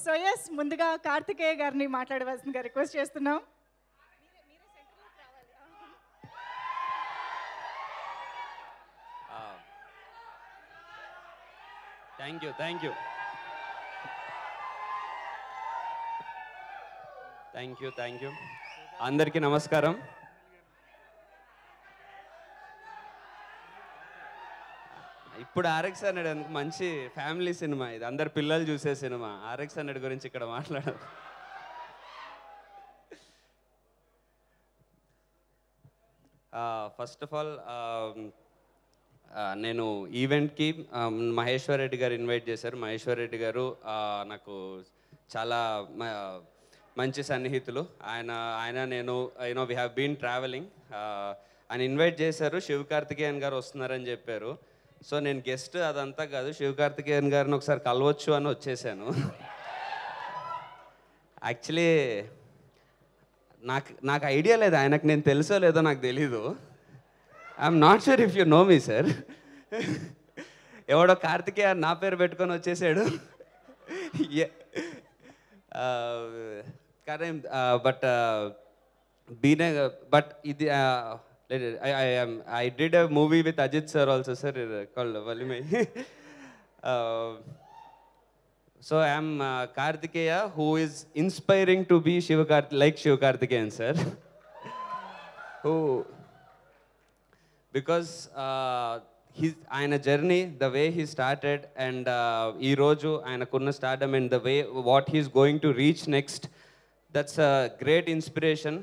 So yes ముందుగా కార్తికేయ గారిని మాట్లాడవలసిందిగా రిక్వెస్ట్ చేస్తున్నాం. Thank you thank you thank you thank you అందరికీ నమస్కారం. ఇప్పుడు ఆర్ఎక్స్ హండ్రెడ్ ఎందుకు మంచి ఫ్యామిలీ సినిమా, ఇది అందరు పిల్లలు చూసే సినిమా. ఆర్ఎక్స్ హండ్రెడ్ గురించి ఇక్కడ మాట్లాడదు. ఫస్ట్ ఆఫ్ ఆల్ నేను ఈవెంట్కి మహేశ్వర్ రెడ్డి గారు ఇన్వైట్ చేశారు. మహేశ్వర్ రెడ్డి గారు నాకు చాలా మంచి సన్నిహితులు. ఆయన నేను వి హ్యావ్ బీన్ ట్రావెలింగ్. ఆయన ఇన్వైట్ చేశారు, శివకార్తికేయన్ గారు వస్తున్నారని చెప్పారు. సో నేను గెస్ట్ అదంతా కాదు, శివకార్తికేయన్ గారిని ఒకసారి కలవచ్చు అని వచ్చేసాను. యాక్చువల్లీ నాకు ఐడియా లేదు, ఆయనకు నేను తెలుసో లేదో నాకు తెలీదు. I'm not sure if you know me sir. ఎవడో కార్తికేయ నా పేరు పెట్టుకొని వచ్చేసాడు. కానీ బట్ ఇది I did a movie with Ajit sir also, sir, called Valimai. So I am Kartikeya, who is inspiring to be like Shivakarthikeyan sir. Who, because ఆయన journey, the way he started, and ఈ రోజు ఆయనకున్న stardom and the way what he is going to reach next, that's a great inspiration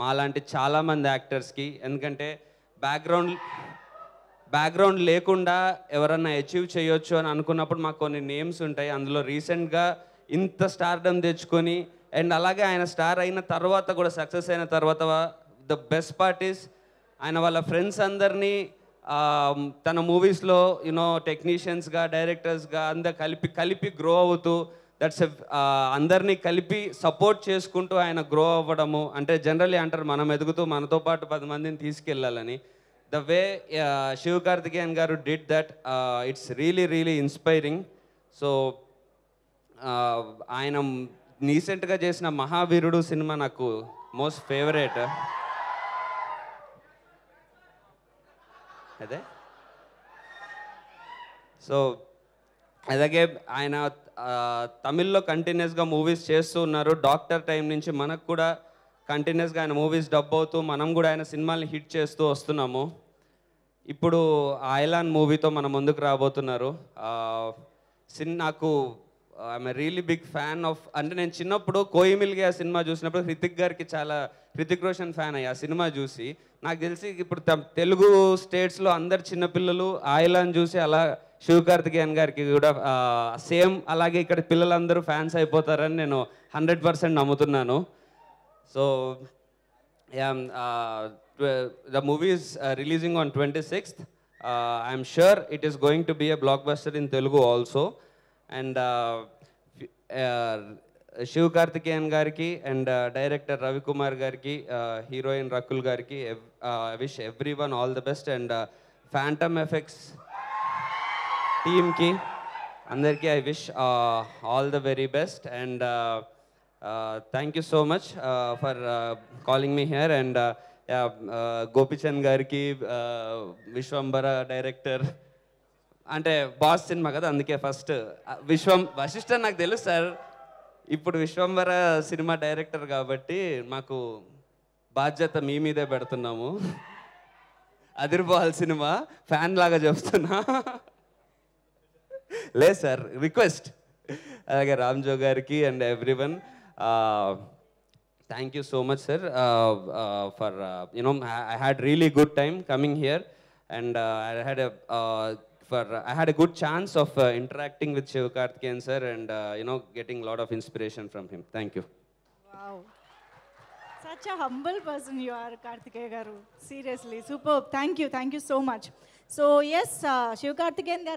మాలాంటి చాలామంది యాక్టర్స్కి. ఎందుకంటే background లేకుండా ఎవరన్నా achieve చేయొచ్చు అని అనుకున్నప్పుడు మాకు కొన్ని నేమ్స్ ఉంటాయి. అందులో రీసెంట్గా ఇంత స్టార్డమ్ తెచ్చుకొని, అండ్ అలాగే ఆయన స్టార్ అయిన తర్వాత కూడా, సక్సెస్ అయిన తర్వాత, ద బెస్ట్ పార్ట్ ఈస్ ఆయన వాళ్ళ ఫ్రెండ్స్ అందరినీ తన మూవీస్లో టెక్నీషియన్స్గా, డైరెక్టర్స్గా అందరు కలిపి గ్రో అవుతూ, దట్స్ అందరినీ కలిపి సపోర్ట్ చేసుకుంటూ ఆయన గ్రో అవ్వడము. అంటే జనరల్లీ అంటారు మనం ఎదుగుతూ మనతో పాటు 10 మందిని తీసుకెళ్ళాలని. ద వే శివకార్తికేయన్ గారు did that, it's really inspiring. So ఆయన రీసెంట్గా చేసిన మహావీరుడు సినిమా నాకు మోస్ట్ ఫేవరెట్. అదే సో అలాగే ఆయన తమిళ్లో కంటిన్యూస్గా మూవీస్ చేస్తూ ఉన్నారు. డాక్టర్ టైం నుంచి మనకు కూడా కంటిన్యూస్గా ఆయన మూవీస్ డబ్ అవుతూ మనం కూడా ఆయన సినిమాల్ని హిట్ చేస్తూ వస్తున్నాము. ఇప్పుడు ఐలాన్ మూవీతో మన ముందుకు రాబోతున్నారు. నాకు I'm really big fan of, అంటే నేను చిన్నప్పుడు కోయిమిల్గా సినిమా చూసినప్పుడు హృతిక్ రోషన్ ఫ్యాన్ అయ్యి ఆ సినిమా చూసి. నాకు తెలిసి ఇప్పుడు తెలుగు స్టేట్స్లో అందరు చిన్నపిల్లలు ఐలాన్ చూసి అలా శివకార్తికేయన్ గారికి కూడా సేమ్ అలాగే ఇక్కడ పిల్లలందరూ ఫ్యాన్స్ అయిపోతారని నేను 100% నమ్ముతున్నాను. So the movie is releasing on 26th. I'm sure it is going to be a blockbuster in Telugu also. And Sivakarthikeyan గారికి అండ్ డైరెక్టర్ రవికుమార్ గారికి, హీరోయిన్ రకుల్ గారికి wish everyone all the best. And phantom effects టీమ్కి అందరికీ I wish all the very best. And thank you so much for calling me here. And Gopichand గారికి, Vishwambhara director, అంటే boss సినిమా కదా అందుకే ఫస్ట్ వశిష్ఠ నాకు తెలుసు సార్. ఇప్పుడు విశ్వంబర సినిమా డైరెక్టర్ కాబట్టి మాకు బాధ్యత మీ మీదే పెడుతున్నాము. అదిరిపోవాలి సినిమా ఫ్యాన్ లాగా చెప్తున్నా. లేదు సార్, రిక్వెస్ట్. అలాగే రామ్జో గారికి and everyone thank you so much sir for I had really good time coming here. And I had a good chance of interacting with Shivakarthikeyan sir and getting a lot of inspiration from him. Thank you. Wow. Such a humble person you are, Kartikeya garu. Seriously, superb. Thank you so much. So yes, Shivakarthikeyan garu